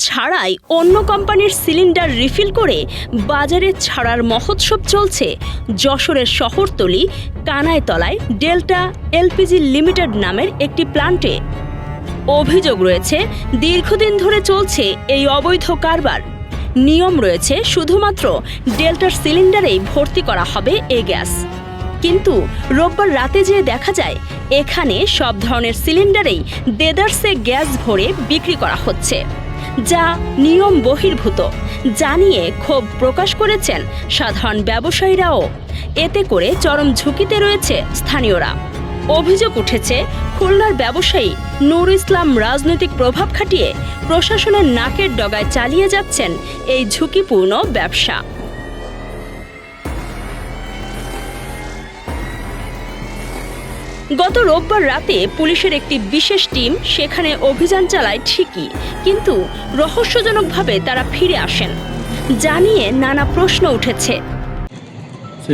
ছাড়াই অন্য কোম্পানির সিলিন্ডার রিফিল করে বাজারে ছাড়ার মহোৎসব চলছে যশোরের শহরতলি কানাইতলায় ডেল্টা এলপিজি লিমিটেড নামের একটি প্ল্যান্টে। অভিযোগ রয়েছে দীর্ঘদিন ধরে চলছে এই অবৈধ কারবার। নিয়ম রয়েছে শুধুমাত্র ডেল্টার সিলিন্ডারেই ভর্তি করা হবে এই গ্যাস। কিন্তু রোববার রাতে যেয়ে দেখা যায় এখানে সব ধরনের সিলিন্ডারেই দেদারসে গ্যাস ভরে বিক্রি করা হচ্ছে, যা নিয়ম বহির্ভূত জানিয়ে ক্ষোভ প্রকাশ করেছেন সাধারণ ব্যবসায়ীরাও। এতে করে চরম ঝুঁকিতে রয়েছে স্থানীয়রা। অভিযোগ উঠেছে খুলনার ব্যবসায়ী নূর ইসলাম রাজনৈতিক প্রভাব খাটিয়ে প্রশাসনের নাকের ডগায় চালিয়ে যাচ্ছেন এই ঝুঁকিপূর্ণ ব্যবসা। গত রোববার রাতে পুলিশের একটি বিশেষ টিম সেখানে অভিযান চালায় ঠিকই, কিন্তু রহস্যজনকভাবে তারা ফিরে আসেন, জানিয়ে নানা প্রশ্ন উঠেছে।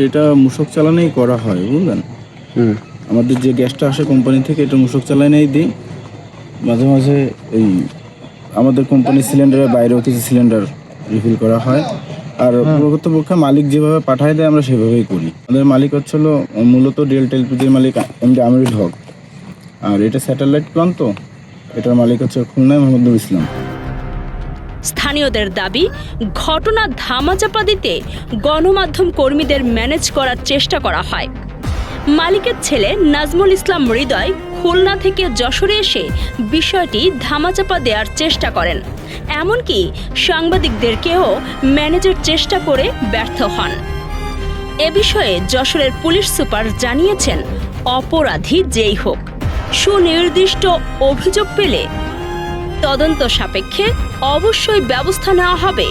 এটা মূসক চালানেই করা হয়, বুঝলেন। আমাদের যে গ্যাসটা আসে কোম্পানি থেকে এটা মূসক চালানেই দিই। মাঝে মাঝে এই আমাদের কোম্পানির সিলিন্ডারের বাইরেও কিছু সিলিন্ডার রিফিল করা হয়। আর প্রকৃতপক্ষে মালিক যেভাবে পাঠায় দেয় আমরা সেভাবেই করি। আমাদের মালিক হচ্ছিল মূলত ডেল্টা এলপিজির মালিক এমডি আমিরুল হক, আর এটা স্যাটেলাইট প্ল্যান্ট, তো এটার মালিক হচ্ছে খুলনায় মোহাম্মদ নূর ইসলাম। স্থানীয়দের দাবি, ঘটনা ধামাচাপা দিতে গণমাধ্যম কর্মীদের ম্যানেজ করার চেষ্টা করা হয়। মালিকের ছেলে নাজমুল ইসলাম হৃদয় খুলনা থেকে যশোরে এসে বিষয়টি ধামাচাপা দেওয়ার চেষ্টা করেন, এমনকি সাংবাদিকদেরকেও ম্যানেজের চেষ্টা করে ব্যর্থ হন। এ বিষয়ে যশোরের পুলিশ সুপার জানিয়েছেন, অপরাধী যেই হোক, সুনির্দিষ্ট অভিযোগ পেলে তদন্ত সাপেক্ষে অবশ্যই ব্যবস্থা নেওয়া হবে।